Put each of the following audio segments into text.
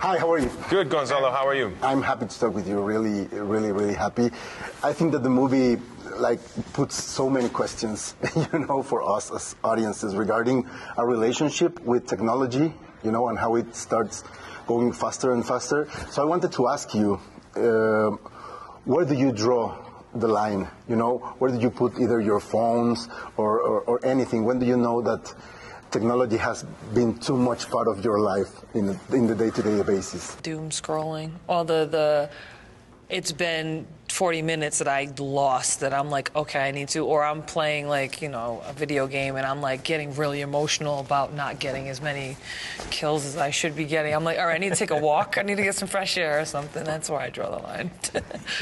Hi, how are you? Good, Gonzalo. How are you? I'm happy to talk with you. Really, really, really happy. I think that the movie puts so many questions, for us as audiences regarding our relationship with technology, and how it starts going faster and faster. So I wanted to ask you, where do you draw the line? Where do you put either your phones or anything? When do you know that technology has been too much part of your life in the day-to-day basis? Doom scrolling. It's been 40 minutes that I lost, that I'm like, okay, I need to, or I'm playing a video game and I'm getting really emotional about not getting as many kills as I should be getting. I'm like, all right, I need to take a walk. I need to get some fresh air or something. That's where I draw the line.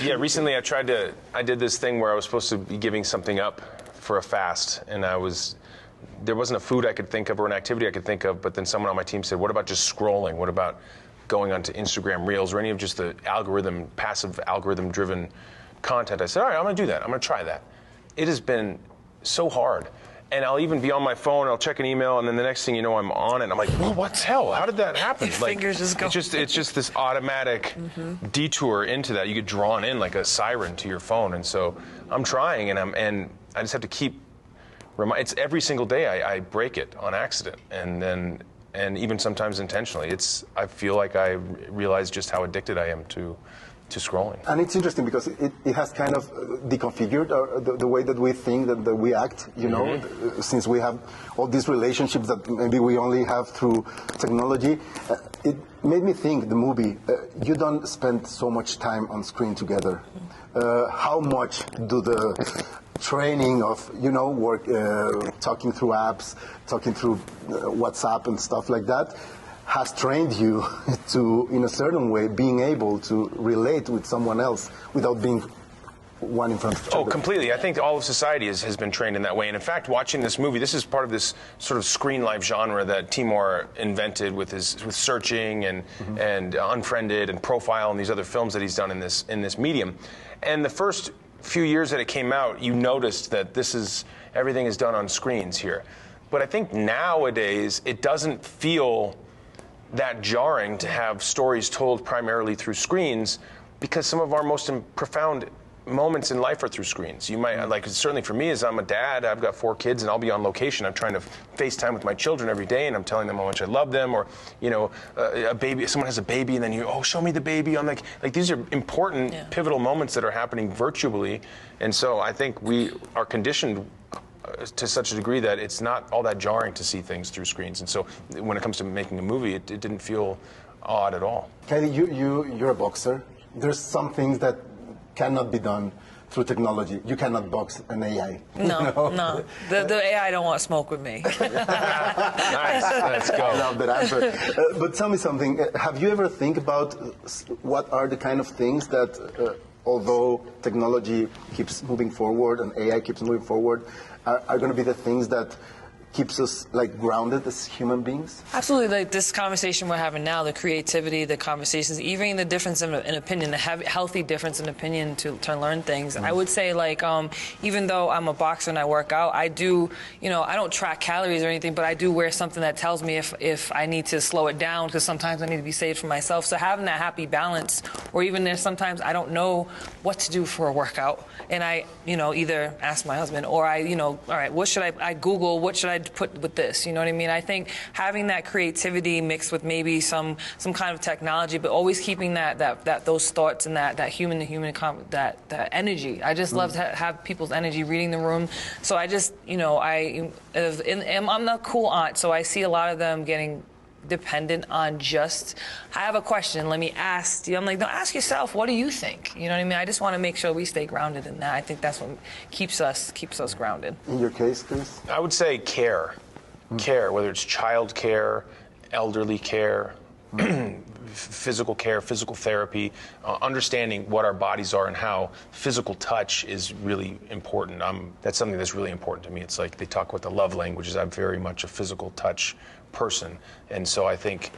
Yeah, recently I did this thing where I was supposed to be giving something up for a fast, and there wasn't a food I could think of or an activity I could think of, but then someone on my team said, what about just scrolling? What about going onto Instagram Reels or any of just the passive algorithm-driven content? I said, all right, I'm going to do that. I'm going to try that. It has been so hard. And I'll even be on my phone, I'll check an email, and then the next thing you know, I'm on it. And I'm like, well, what the hell? How did that happen? Your fingers just go. It's just this automatic detour into that. You get drawn in like a siren to your phone. And so I'm trying, and I just have to keep it's every single day I break it on accident, and even sometimes intentionally. I feel like I realize just how addicted I am to scrolling. And it's interesting because it has kind of deconfigured the way that we think, that we act, since we have all these relationships that maybe we only have through technology. It made me think, the movie, you don't spend so much time on screen together. How much do the training of, work, talking through apps, talking through WhatsApp and stuff like that, has trained you to, in a certain way, being able to relate with someone else without being one in front of each other? Oh, completely. I think all of society has been trained in that way. And in fact, watching this movie, this is part of this sort of screen life genre that Timur invented with Searching and Unfriended and Profile and these other films that he's done in this medium. And the first few years that it came out, you noticed that everything is done on screens here. But I think nowadays it doesn't feel that jarring to have stories told primarily through screens, because some of our most profound moments in life are through screens. You might, certainly for me, as I'm a dad, I've got 4 kids and I'll be on location. I'm trying to FaceTime with my children every day, and I'm telling them how much I love them, or, a baby, someone has a baby and then show me the baby. I'm like these are important, pivotal moments that are happening virtually. And so I think we are conditioned to such a degree that it's not all that jarring to see things through screens. And so when it comes to making a movie, it didn't feel odd at all. Kelly, you're a boxer. There's some things that cannot be done through technology. You cannot box an AI. No. The AI don't want to smoke with me. Nice. Let's go. I love that answer. But tell me something. Have you ever think about what are the kind of things that, although technology keeps moving forward and AI keeps moving forward, are going to be the things that keeps us grounded as human beings? Absolutely. This conversation we're having now, the creativity, the conversations, even the difference in opinion, the healthy difference in opinion to learn things. I would say even though I'm a boxer and I work out, I do, I don't track calories or anything, but I do wear something that tells me if I need to slow it down, because sometimes I need to be saved for myself. So having that happy balance, or even there's sometimes I don't know what to do for a workout, and I, either ask my husband or all right, what should I Google, what should I put with this, you know what I mean? I think having that creativity mixed with maybe some kind of technology, but always keeping those thoughts and that human to human that energy. I just love to have people's energy reading the room. So I just I'm the cool aunt, so I see a lot of them getting dependent on just, I have a question, let me ask you. I'm like, no, ask yourself, what do you think? You know what I mean? I just want to make sure we stay grounded in that. I think that's what keeps us grounded. In your case, Chris? I would say care. Care, whether it's child care, elderly care, physical care, physical therapy, understanding what our bodies are and how physical touch is really important. That's something that's really important to me. It's like they talk about the love languages. I'm very much a physical touch person, and so I think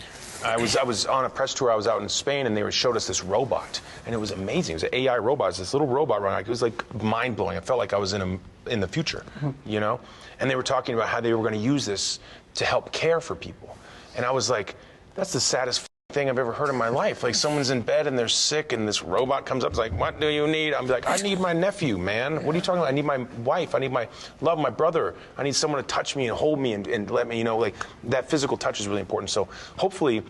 I was on a press tour. I was out in Spain, and they showed us this robot, and it was amazing. It was an AI robot. It was this little robot running. It was mind blowing. I felt like I was in the future, And they were talking about how they were going to use this to help care for people, and I was like, that's the saddest thing I've ever heard in my life. Like someone's in bed and they're sick and this robot comes up, it's like, what do you need? I'm like, I need my nephew, man. What are you talking about? I need my wife. I need my love, my brother. I need someone to touch me and hold me and let me, like that physical touch is really important. So hopefully,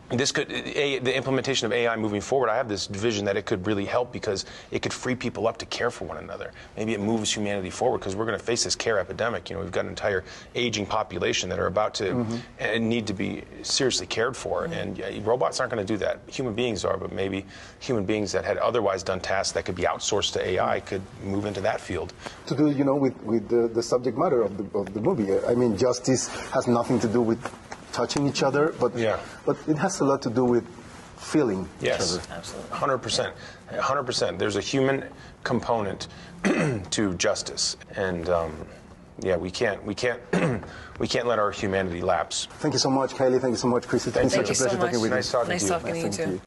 the implementation of AI moving forward, I have this vision that it could really help because it could free people up to care for one another. Maybe it moves humanity forward because we're going to face this care epidemic. We've got an entire aging population that are about to and need to be seriously cared for. And robots aren't going to do that. Human beings are, but maybe human beings that had otherwise done tasks that could be outsourced to AI could move into that field. To do, with the subject matter of the movie. I mean, justice has nothing to do with touching each other, but it has a lot to do with feeling each other. Absolutely. 100%. 100%. There's a human component to justice, and we can't let our humanity lapse. Thank you so much, Kylie. Thank you so much, Chrissy. It's been such a pleasure talking with you. Nice talking to you. Nice talking to you too.